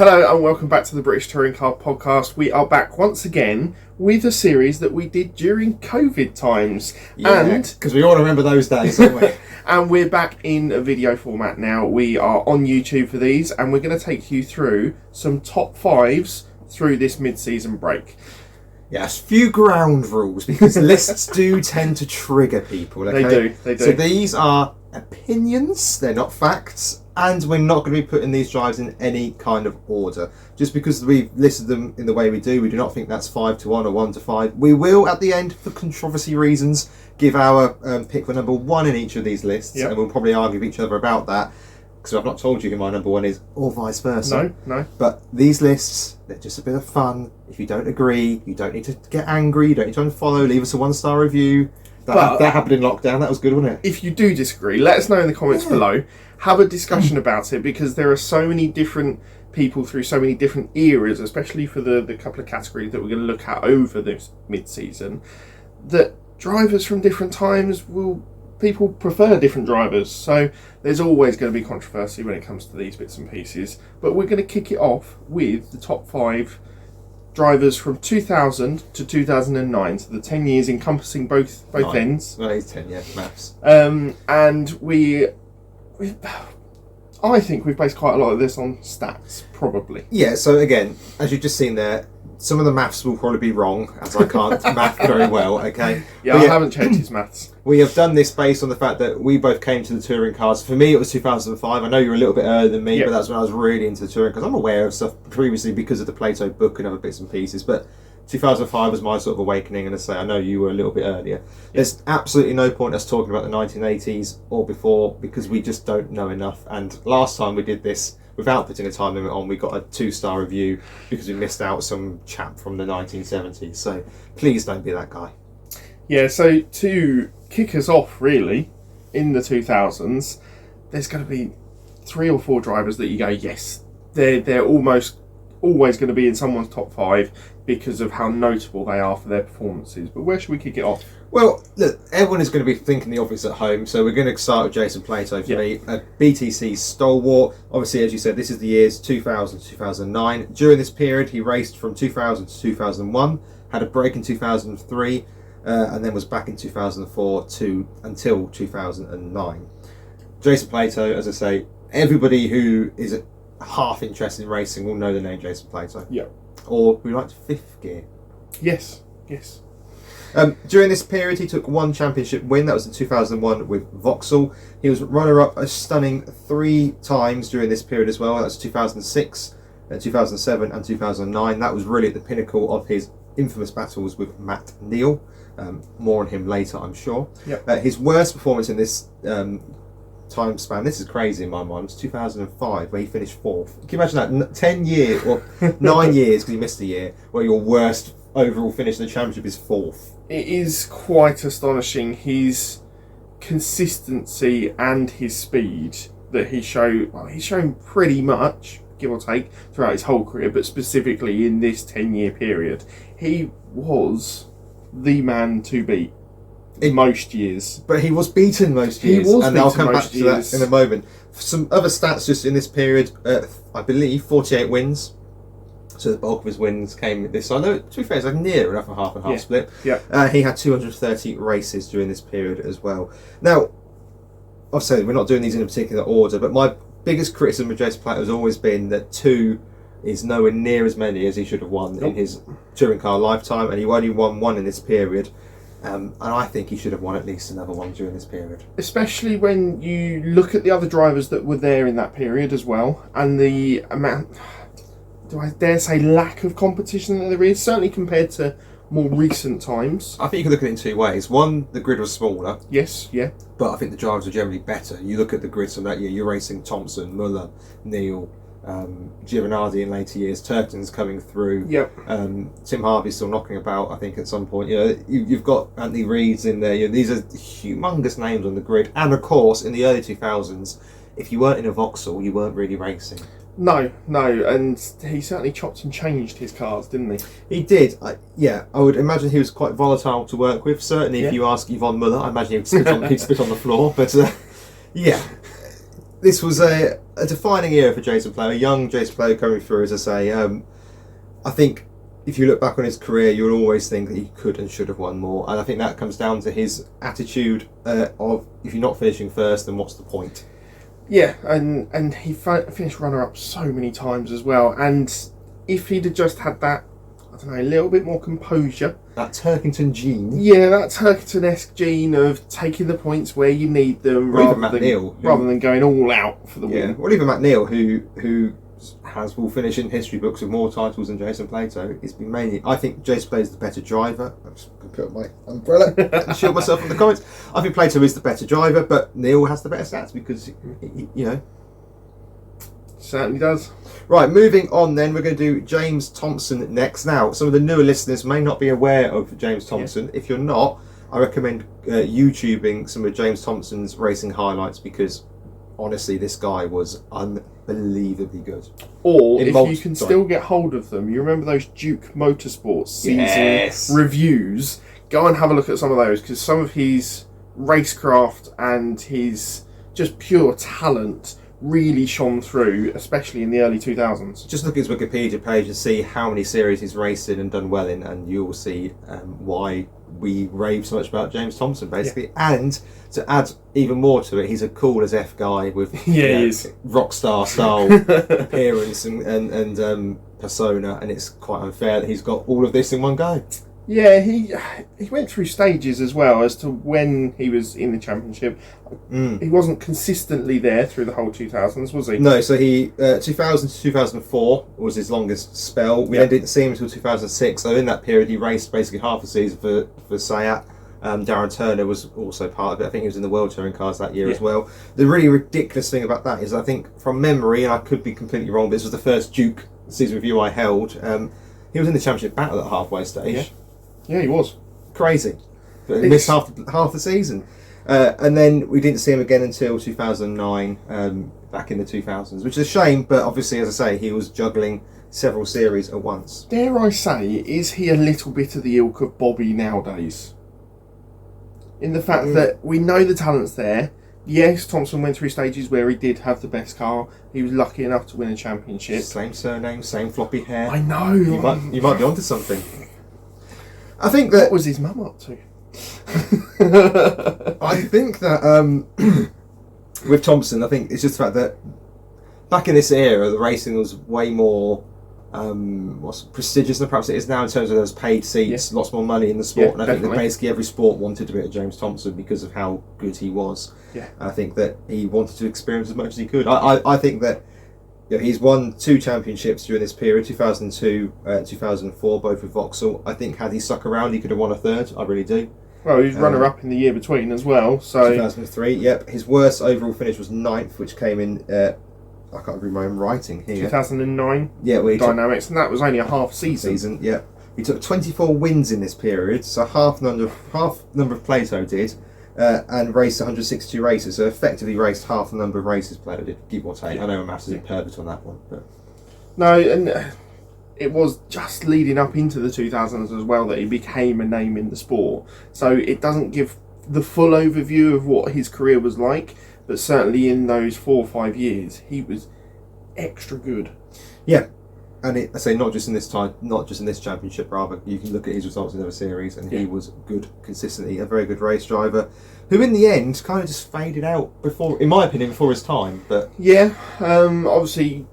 Hello and welcome back to the British Touring Car Podcast. We are back once again with a series that we did during COVID times. Yeah, because we all remember those days, don't we? And we're back in a video format now. We are on YouTube for these and we're going to take you through some top fives through this mid-season break. Yes, few ground rules because lists do tend to trigger people. Okay? They do. So these are opinions, they're not facts, and we're not going to be putting these drives in any kind of order. Just because we've listed them in the way we do not think that's 5 to 1 or 1 to 5. We will, at the end, for controversy reasons, give our pick for number 1 in each of these lists, and we'll probably argue with each other about that. Because I've not told you who my number 1 is, or vice versa. No. But these lists, they're just a bit of fun. If you don't agree, you don't need to get angry, you don't need to unfollow, leave us a 1-star review. That happened in lockdown, that was good, wasn't it? If you do disagree, let us know in the comments below. Have a discussion about it, because there are so many different people through so many different eras, especially for the couple of categories that we're going to look at over this mid-season, that drivers from different times people prefer different drivers, so there's always going to be controversy when it comes to these bits and pieces. But we're going to kick it off with the top 5 drivers from 2000 to 2009, so the 10 years encompassing both ends. Well, it's 10, yeah, maths. And I think we've based quite a lot of this on stats, probably. Yeah, so again, as you've just seen there, some of the maths will probably be wrong, as I can't math very well, okay? Yeah, I haven't checked his maths. We have done this based on the fact that we both came to the touring cars. For me, it was 2005. I know you're a little bit earlier than me, but that's when I was really into the touring cars. I'm aware of stuff previously because of the Plato book and other bits and pieces, but 2005 was my sort of awakening, and I know you were a little bit earlier. There's absolutely no point us talking about the 1980s or before, because we just don't know enough. And last time we did this, without putting a time limit on, we got a 2-star review because we missed out some chap from the 1970s. So please don't be that guy. Yeah, so to kick us off, really, in the 2000s, there's going to be 3 or 4 drivers that you go, yes, they're almost always going to be in someone's top 5 because of how notable they are for their performances. But where should we kick it off? Well, look, everyone is going to be thinking the obvious at home, so we're going to start with Jason Plato for me. A BTC stalwart. Obviously, as you said, this is the years 2000 to 2009. During this period, he raced from 2000 to 2001, had a break in 2003, and then was back in 2004 until 2009. Jason Plato, as I say, everybody who is half interested in racing will know the name Jason Plato. Yeah. Or we like fifth gear. Yes. During this period, he took 1 championship win. That was in 2001 with Vauxhall. He was runner-up a stunning 3 times during this period as well. That was 2006, 2007 and 2009. That was really at the pinnacle of his infamous battles with Matt Neal. More on him later, I'm sure. Yep. His worst performance in this time span, this is crazy in my mind, was 2005, where he finished 4th. Can you imagine that? 10 years, or 9 years, because he missed a year, where your worst overall finish in the championship is 4th. It is quite astonishing, his consistency and his speed that he's shown pretty much, give or take, throughout his whole career, but specifically in this 10-year period. He was the man to beat. Most years. But he was beaten most years. And I'll come back to that in a moment. Some other stats just in this period, I believe 48 wins. So the bulk of his wins came this side. No, to be fair, it's like near enough a half and half split. Yeah. He had 230 races during this period as well. Now, obviously, we're not doing these in a particular order, but my biggest criticism of Jason Plato has always been that 2 is nowhere near as many as he should have won in his touring car lifetime, and he only won 1 in this period. And I think he should have won at least another 1 during this period. Especially when you look at the other drivers that were there in that period as well, and the amount, do I dare say, lack of competition that there is, certainly compared to more recent times. I think you can look at it in 2 ways. One, the grid was smaller. Yes, yeah. But I think the drivers were generally better. You look at the grids from that year, you're racing Thompson, Muller, Neal, Giovinazzi in later years, Turton's coming through. Yep. Tim Harvey's still knocking about, I think, at some point. You've got Anthony Reed's in there. These are humongous names on the grid. And of course, in the early 2000s, if you weren't in a Vauxhall, you weren't really racing. No, and he certainly chopped and changed his cars, didn't he? He did. I would imagine he was quite volatile to work with. Certainly, if you ask Yvonne Muller, I imagine he'd spit on the floor. But yeah. this was a defining era for Jason Plato, a young Jason Plato coming through, as I say. I think if you look back on his career, you'll always think that he could and should have won more. And I think that comes down to his attitude of, if you're not finishing first, then what's the point? Yeah, and he finished runner-up so many times as well. And if he'd have just had that, I don't know, a little bit more composure. That Turkington gene. Yeah, that Turkington-esque gene of taking the points where you need them rather than going all out for the win. Well, even Matt Neal, who will finish in history books with more titles than Jason Plato. It's been mainly, I think Jason Plato is the better driver. I'm just going to put up my umbrella and shield myself from the comments. I think Plato is the better driver, but Neal has the better stats because, you know. Certainly does. Right, moving on then, we're going to do James Thompson next. Now, some of the newer listeners may not be aware of James Thompson. Yeah. If you're not, I recommend YouTubing some of James Thompson's racing highlights because honestly, this guy was unbelievably good. Or if you can still get hold of them, you remember those Duke Motorsports season reviews? Go and have a look at some of those because some of his racecraft and his just pure talent really shone through, especially in the early 2000s. Just look at his Wikipedia page and see how many series he's raced in and done well in, and you'll see why we rave so much about James Thompson, basically. Yeah. And to add even more to it, he's a cool as F guy with he is. Rock star style appearance and persona, and it's quite unfair that he's got all of this in one go. Yeah, he went through stages as well as to when he was in the championship. He wasn't consistently there through the whole 2000s, was he? No, so he 2000 to 2004 was his longest spell. We then didn't see him until 2006. So in that period, he raced basically half a season for Sayat. Darren Turner was also part of it. I think he was in the World Touring Cars that year as well. The really ridiculous thing about that is, I think from memory, and I could be completely wrong, but this was the first Duke season review I held. He was in the championship battle at the halfway stage. Yeah, he was. Crazy. He missed half the season. And then we didn't see him again until 2009, back in the 2000s, which is a shame, but obviously, as I say, he was juggling several series at once. Dare I say, is he a little bit of the ilk of Bobby nowadays? In the fact that we know the talent's there. Yes, Thompson went through stages where he did have the best car. He was lucky enough to win a championship. Same surname, same floppy hair. I know. You might be onto something. I think that... What was his mum up to? I think that with Thompson, I think it's just the fact that back in this era, the racing was way more prestigious than perhaps it is now in terms of those paid seats, lots more money in the sport, and I think that basically every sport wanted to be at James Thompson because of how good he was. Yeah. And I think that he wanted to experience as much as he could. I think that he's won 2 championships during this period, 2002 and 2004, both with Vauxhall. I think had he stuck around, he could have won a third. I really do. Well, he was runner-up in the year between as well. So 2003, yep. His worst overall finish was 9th, which came in, I can't read my own writing here. 2009 Dynamics, and that was only a half season. Yeah. He took 24 wins in this period, so half number of Plato did. And raced 162 races, so effectively raced half the number of races Plato did, give or take. I know my maths is imperfect on that one. But. No, and it was just leading up into the 2000s as well that he became a name in the sport. So it doesn't give the full overview of what his career was like, but certainly in those 4 or 5 years, he was extra good. Yeah. And I say not just in this championship, rather. You can look at his results in other series, and he was good consistently. A very good race driver, who in the end kind of just faded out before, in my opinion, before his time. But obviously,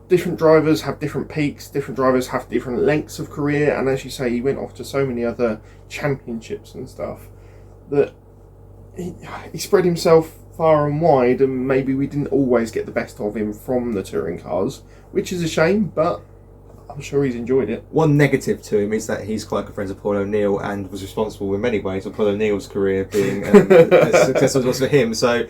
different drivers have different peaks. Different drivers have different lengths of career, and as you say, he went off to so many other championships and stuff that he spread himself far and wide, and maybe we didn't always get the best of him from the touring cars, which is a shame, but I'm sure he's enjoyed it. One negative to him is that he's quite good friends with Paul O'Neill and was responsible in many ways for Paul O'Neill's career being as successful as it was for him. So,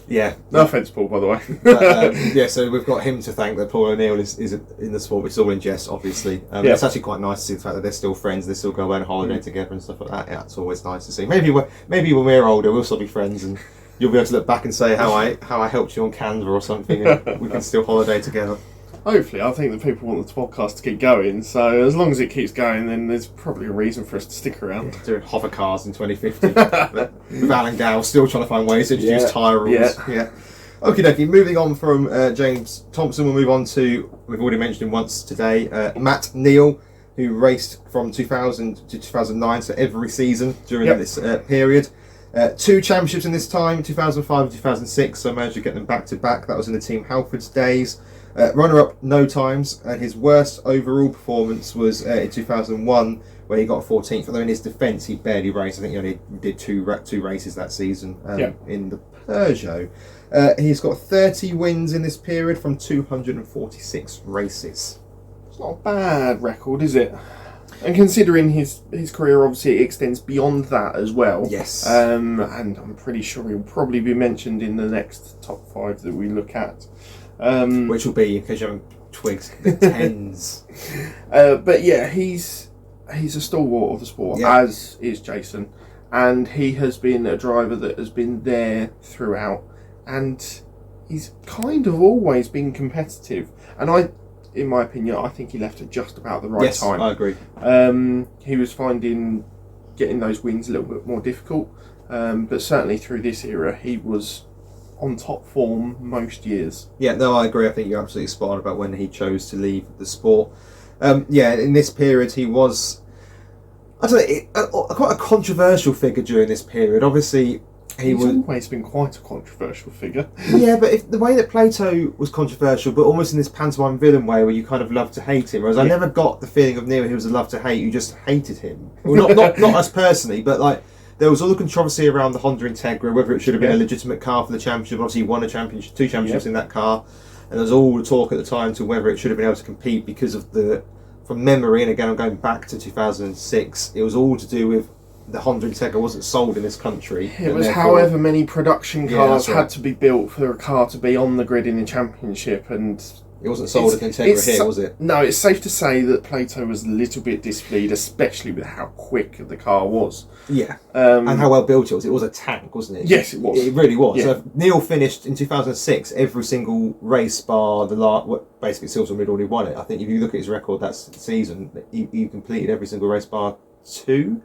yeah. No offence, Paul, by the way. So we've got him to thank that Paul O'Neill is in the sport, which is all in jest, obviously. It's actually quite nice to see the fact that they're still friends, they still go away on holiday together and stuff like that. Yeah, it's always nice to see. Maybe when we're older, we'll still be friends and you'll be able to look back and say how I helped you on Canva or something, and we can still holiday together. Hopefully, I think that people want the podcast to keep going, so as long as it keeps going, then there's probably a reason for us to stick around. Doing hover cars in 2050. With Alan Gow still trying to find ways to introduce tyre rules. Yeah. Okie dokie, moving on from James Thompson, we'll move on to, we've already mentioned him once today, Matt Neal, who raced from 2000 to 2009, so every season during this period. 2 championships in this time, 2005 and 2006, so I managed to get them back to back. That was in the Team Halford's days. Runner-up no times, and his worst overall performance was in 2001, where he got 14th. Although in his defence, he barely raced. I think he only did two races that season in the Peugeot. He's got 30 wins in this period from 246 races. It's not a bad record, is it? And considering his career obviously extends beyond that as well. Yes. And I'm pretty sure he'll probably be mentioned in the next top 5 that we look at. Which will be, in case you haven't twigged, the 10s. But yeah, he's a stalwart of the sport, as is Jason. And he has been a driver that has been there throughout. And he's kind of always been competitive. And in my opinion, I think he left at just about the right time. I agree. He was finding getting those wins a little bit more difficult. But certainly through this era, he was on top form most years. Yeah, no, I agree. I think you're absolutely spot on about when he chose to leave the sport. In this period, he was, I don't know, quite a controversial figure during this period. Obviously, He's always been quite a controversial figure. Yeah, but the way that Plato was controversial, but almost in this pantomime villain way where you kind of love to hate him, whereas I never got the feeling of Neil he was a love to hate, you just hated him. Well, not us personally, but like there was all the controversy around the Honda Integra, whether it should have been a legitimate car for the championship. Obviously, he won a championship, 2 championships in that car, and there was all the talk at the time to whether it should have been able to compete because of from memory, and again I'm going back to 2006, it was all to do with the Honda Integra wasn't sold in this country. It was however many production cars had to be built for a car to be on the grid in the championship, and it wasn't sold as an Integra here, was it? No, it's safe to say that Plato was a little bit displeased, especially with how quick the car was. Yeah, and how well built it was. It was a tank, wasn't it? Yes, it was. It really was. Yeah. So Neil finished in 2006 every single race bar basically Silverstone had already won it. I think if you look at his record that season, he completed every single race bar 2.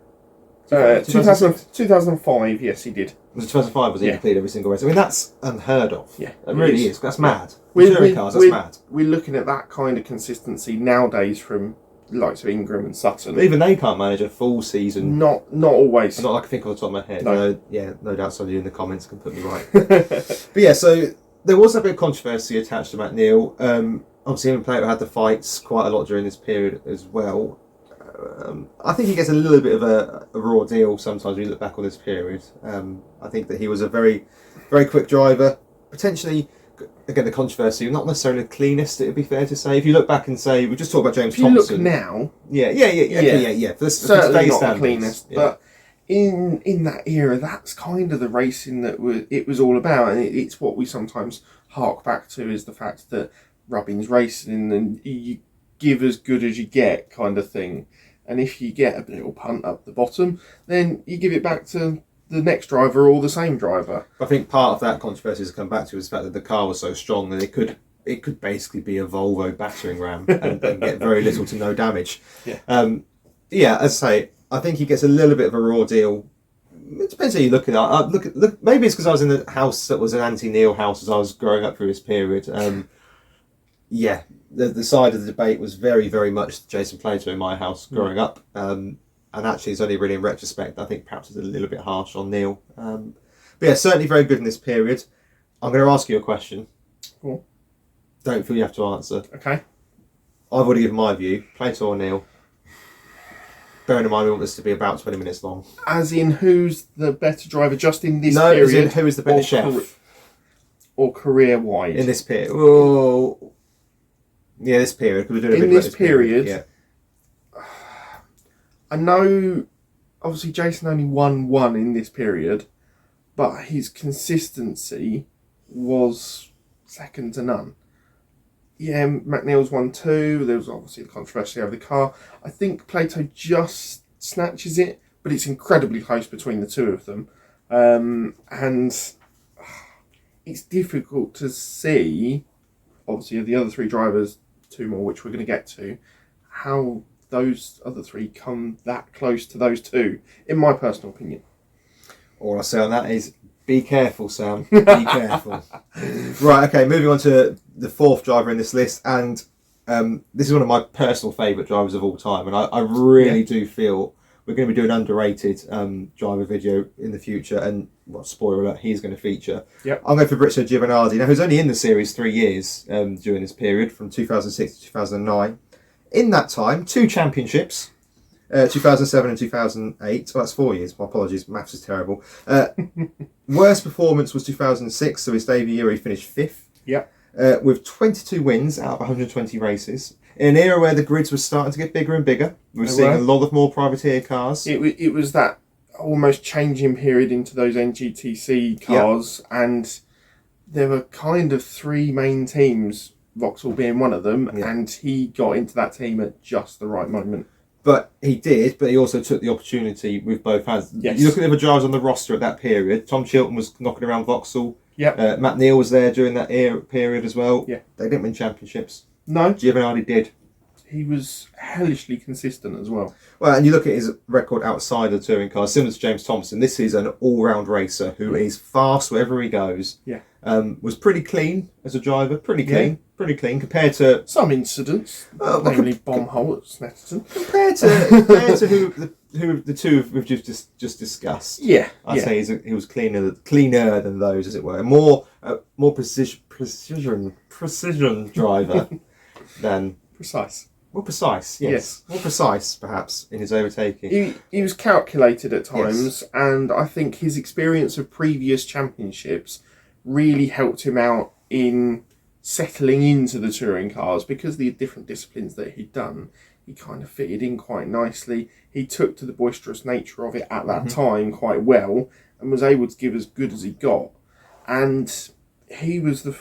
2005, yes, he did. Was it 2005? Was he completed every single race? I mean, that's unheard of. Yeah, it really is. That's mad. Cars, that's mad. We're looking at that kind of consistency nowadays from the likes of Ingram and Sutton. But even they can't manage a full season. Not always. Not like I think off the top of my head. No. No doubt somebody in the comments can put me right. But yeah, so there was a bit of controversy attached to Matt Neal. Obviously, him and Plato had the fights quite a lot during this period as well. I think he gets a little bit of a raw deal sometimes when you look back on this period. I think that he was a very, very quick driver. Potentially, again, the controversy, not necessarily the cleanest, it would be fair to say. If you look back and say, we just talked about James Thompson. If you look now... Yeah. Certainly not the cleanest, but in that era, that's kind of the racing that it was all about, and it's what we sometimes hark back to, is the fact that Rubbin's racing and you give as good as you get kind of thing. And if you get a little punt up the bottom, then you give it back to the next driver or the same driver. I think part of that controversy to come back to is the fact that the car was so strong that it could basically be a Volvo battering ram and get very little to no damage. Yeah. As I say, I think he gets a little bit of a raw deal. It depends how you look at it. Look. Maybe it's because I was in a house that was an anti-Neil house as I was growing up through this period. The side of the debate was very, very much Jason Plato in my house growing up. And actually, it's only really in retrospect, I think perhaps it's a little bit harsh on Neil. But yeah, certainly very good in this period. I'm going to ask you a question. Cool. Don't feel you have to answer. Okay. I've already given my view. Plato or Neil? Bearing in mind we want this to be about 20 minutes long. As in, who's the better driver just in this period? No, as in, who is the better chef? Or career-wide? In this period. Oh, yeah, this period. We're doing a bit this period, yeah. I know, obviously, Jason only won one in this period, but his consistency was second to none. Yeah, McNeil's won 2. There was obviously the controversy over the car. I think Plato just snatches it, but it's incredibly close between the two of them. And it's difficult to see, obviously, of the other 3 drivers, 2 more, which we're going to get to, how those other 3 come that close to those 2, in my personal opinion. All I say on that is Be careful, Sam. Be careful. Right, okay, moving on to the fourth driver in this list, and this is one of my personal favourite drivers of all time, and I really do feel we're going to be doing an underrated driver video in the future, and well, spoiler alert, he's going to feature. Yep. I'm going for Btcc Drivers, now who's only in the series 3 years during this period, from 2006 to 2009. In that time, 2 championships, 2007 and 2008. Well, that's 4 years. My apologies, maths is terrible. Worst performance was 2006, so his debut year he finished 5th. Yep. With 22 wins out of 120 races. In an era where the grids were starting to get bigger and bigger, we were seeing a lot of more privateer cars. It was that almost changing period into those NGTC cars, and there were kind of 3 main teams, Vauxhall being one of them, and he got into that team at just the right moment. But he also took the opportunity with both hands. Yes. You look at the other drivers on the roster at that period. Tom Chilton was knocking around Vauxhall. Yep. Matt Neal was there during that period as well. Yeah. They didn't win championships. No. Giovanardi did. He was hellishly consistent as well. Well, and you look at his record outside of the touring cars, similar to James Thompson. This is an all-round racer who is fast wherever he goes. Yeah. Was pretty clean as a driver. Pretty clean compared to some incidents, namely Bombhole at Snetterton. Compared to who the two we've just discussed. Yeah. I'd say he was cleaner than those, as it were. More precision driver than precise. More precise, yes. More precise, perhaps, in his overtaking. He was calculated at times, and I think his experience of previous championships really helped him out in settling into the touring cars, because the different disciplines that he'd done, he kind of fitted in quite nicely. He took to the boisterous nature of it at that time quite well, and was able to give as good as he got. And he was the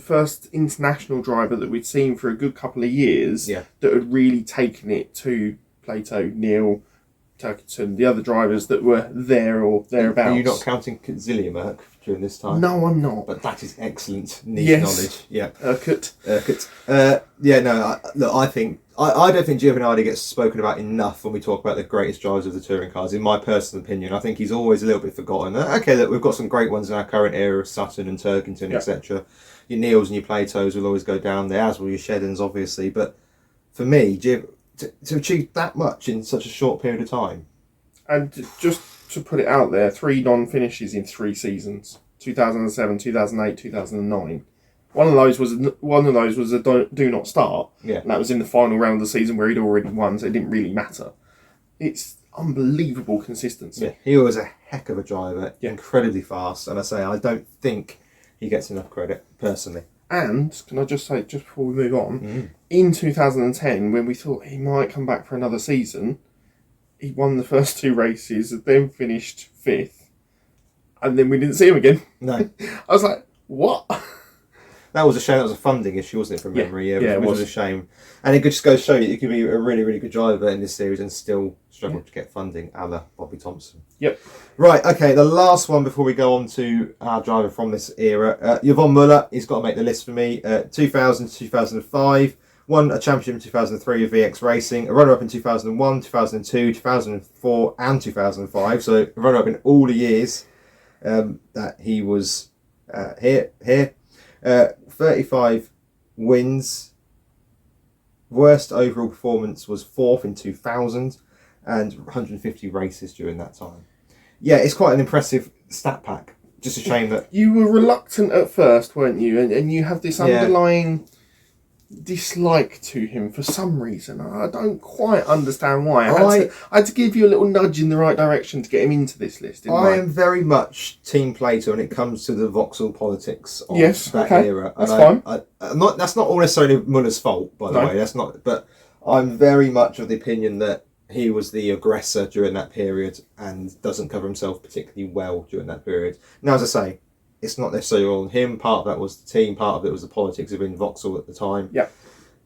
first international driver that we'd seen for a good couple of years that had really taken it to Plato, Neil, Turkington, the other drivers that were there or thereabouts. Are you not counting Zilliamerk during this time? No, I'm not. But that is excellent niche knowledge. Yeah. Urquhart. I don't think Giovanardi gets spoken about enough when we talk about the greatest drivers of the touring cars, in my personal opinion. I think he's always a little bit forgotten. Okay, look, we've got some great ones in our current era, Sutton and Turkington, etc. Your Neils and your Platos will always go down there, as will your Sheddons, obviously. But for me, to achieve that much in such a short period of time. And just to put it out there, 3 non-finishes in 3 seasons: 2007, 2008, 2009. One of those was a do not start. Yeah. And that was in the final round of the season where he'd already won, so it didn't really matter. It's unbelievable consistency. Yeah, he was a heck of a driver, incredibly fast, and I don't think he gets enough credit, personally. And, can I just say, just before we move on, in 2010, when we thought he might come back for another season, he won the first 2 races, then finished 5th, and then we didn't see him again. No. I was like, what? That was a shame. That was a funding issue, wasn't it, from memory? Yeah, which was a shame. And it just goes to show you could be a really, really good driver in this series and still struggle to get funding, a la Bobby Thompson. Yep. Right, okay, the last one before we go on to our driver from this era. Yvonne Muller, he's got to make the list for me. 2000 to 2005. Won a championship in 2003 with VX Racing. A runner-up in 2001, 2002, 2004 and 2005. So a runner-up in all the years that he was here. 35 wins. Worst overall performance was 4th in 2000 and 150 races during that time. Yeah, it's quite an impressive stat pack. Just a shame that... You were reluctant at first, weren't you? And you have this underlying dislike to him for some reason. I don't quite understand why. I had to give you a little nudge in the right direction to get him into this list. I am very much Team Plato when it comes to the Vauxhall politics of that era. That's fine. That's not all necessarily Muller's fault, by the way. That's not. But I'm very much of the opinion that he was the aggressor during that period and doesn't cover himself particularly well during that period. Now, as I say, it's not necessarily all on him. Part of that was the team. Part of it was the politics of in Vauxhall at the time. Yeah.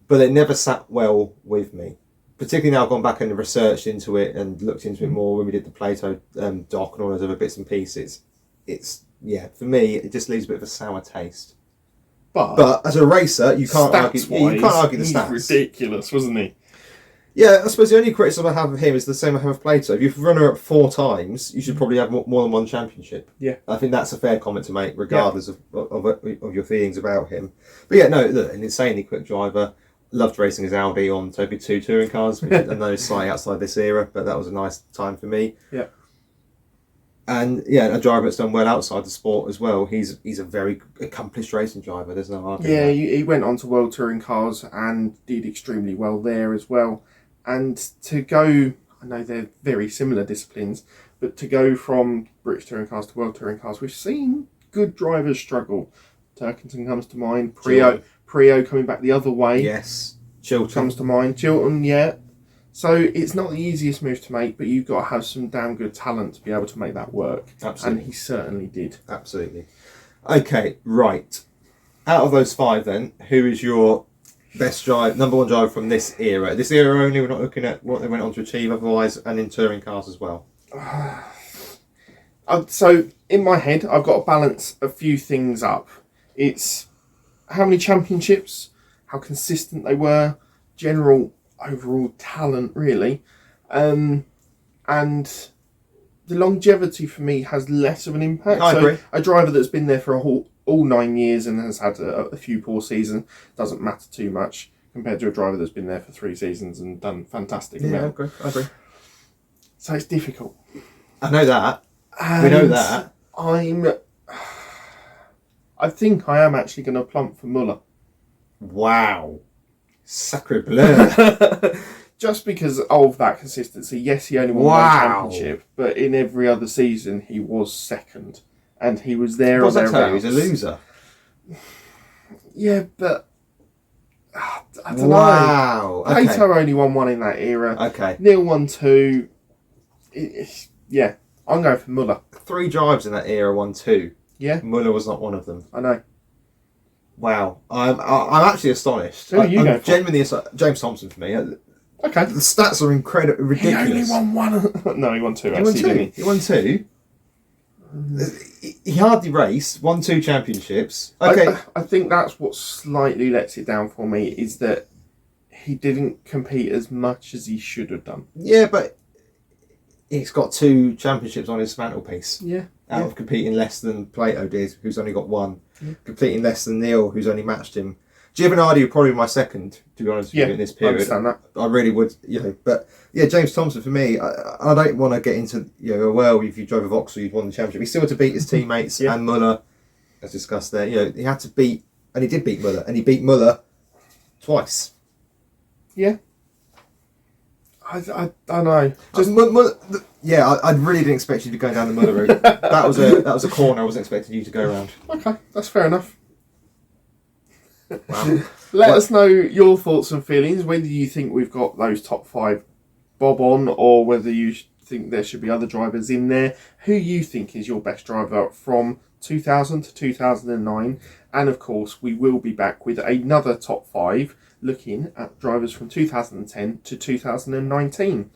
But it never sat well with me. Particularly now I've gone back and researched into it and looked into it more when we did the Plato doc and all those other bits and pieces. It's, for me, it just leaves a bit of a sour taste. But as a racer, you can't argue the stats. He's ridiculous, wasn't he? Yeah, I suppose the only criticism I have of him is the same I have of Plato. If you've run her up 4 times, you should probably have more than one championship. Yeah. I think that's a fair comment to make, regardless of your feelings about him. But yeah, no, look, an insanely quick driver. Loved racing his Audi on Toby 2 touring cars, which I know is slightly outside this era, but that was a nice time for me. Yeah. And yeah, a driver that's done well outside the sport as well. He's a very accomplished racing driver. There's no arguing. Yeah, that. he went on to World Touring Cars and did extremely well there as well. And to go, I know they're very similar disciplines, but to go from British Touring Cars to World Touring Cars, we've seen good drivers struggle. Turkington comes to mind. Prio coming back the other way. Yes. Chilton comes to mind. Chilton, yeah. So it's not the easiest move to make, but you've got to have some damn good talent to be able to make that work. Absolutely. And he certainly did. Absolutely. Okay, right. Out of those 5 then, who is your best number 1 driver from this era? This era only, we're not looking at what they went on to achieve otherwise, and in touring cars as well. So in my head, I've got to balance a few things up. It's how many championships, how consistent they were, general overall talent really, and the longevity for me has less of an impact. I agree. A driver that's been there for all 9 years and has had a few poor seasons doesn't matter too much compared to a driver that's been there for 3 seasons and done fantastic. Yeah, I agree. So it's difficult. I know that. We know that. I think I am actually going to plump for Muller. Wow. Sacre bleu. Just because of that consistency. Yes, he only won one championship, but in every other season he was second. And he was there or thereabouts. He's a loser. Yeah, but I don't know. Wow. Okay. Plato only won 1 in that era. Okay. Neil won 2. Yeah, I'm going for Muller. 3 drives in that era won 2. Yeah. Muller was not one of them. I know. Wow. I'm actually astonished. Who are you going for? Genuinely James Thompson for me. Okay. The stats are incredible, ridiculous. He only won 1. No, he won 2 He actually, won 2. didn't he? He won 2. He hardly raced, won 2 championships. Okay. I think that's what slightly lets it down for me, is that he didn't compete as much as he should have done. Yeah, but he's got 2 championships on his mantelpiece. Yeah. Out of competing less than Plato did, who's only got 1. Yeah. Competing less than Neil, who's only matched him. Giovinardi would probably be my second, to be honest with you, in this period. I understand that. I really would, But yeah, James Thompson for me, I don't want to get into, well, if you drove a Vauxhall, you'd won the championship. He still had to beat his teammates and Muller, as discussed there. He had to beat, and he did beat Muller, and he beat Muller twice. Yeah. I don't know. Just I really didn't expect you to be going down the Muller route. that was a corner I wasn't expecting you to go around. Okay, that's fair enough. Wow. Let us know your thoughts and feelings, whether you think we've got those top 5 bob on, or whether you think there should be other drivers in there. Who you think is your best driver from 2000 to 2009. And of course, we will be back with another top 5 looking at drivers from 2010 to 2019.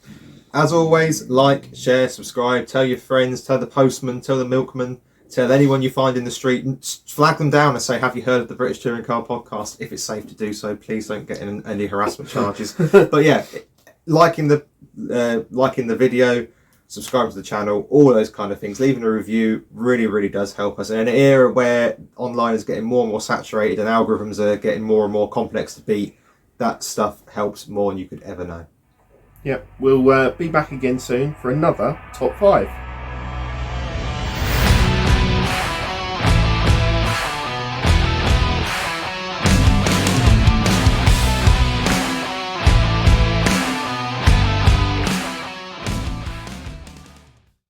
As always, like, share, subscribe, tell your friends, tell the postman, tell the milkman, tell anyone you find in the street, and flag them down and say, have you heard of the British Touring Car Podcast? If it's safe to do so, please don't get in any harassment charges. But yeah, liking the video, subscribe to the channel, all those kind of things, leaving a review really, really does help us. In an era where online is getting more and more saturated and algorithms are getting more and more complex to beat, that stuff helps more than you could ever know. Yep, we'll be back again soon for another top 5.